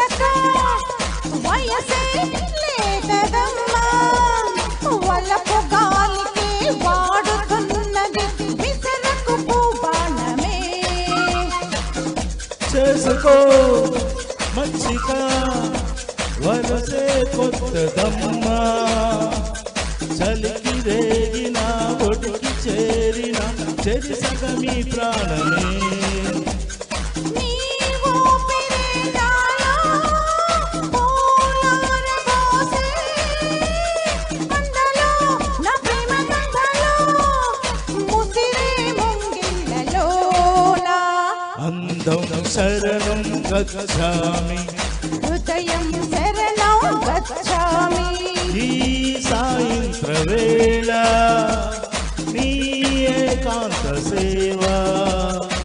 చక వయసే లేదమ్మా వలపు గాలికి వాడుతున్నది విసరకు పూబాణమే చేసుకో మచ్చిక వరసే కొత్తదమ్మా చలికి రేగిన ఒడికి చేరిన చెరి సగమి ప్రాణమే అందం శరణం గచ్ఛామి హృదయం శరణం గచ్ఛామి ఈ సాయంత్ర వేళ నీ ఏకాంత సేవ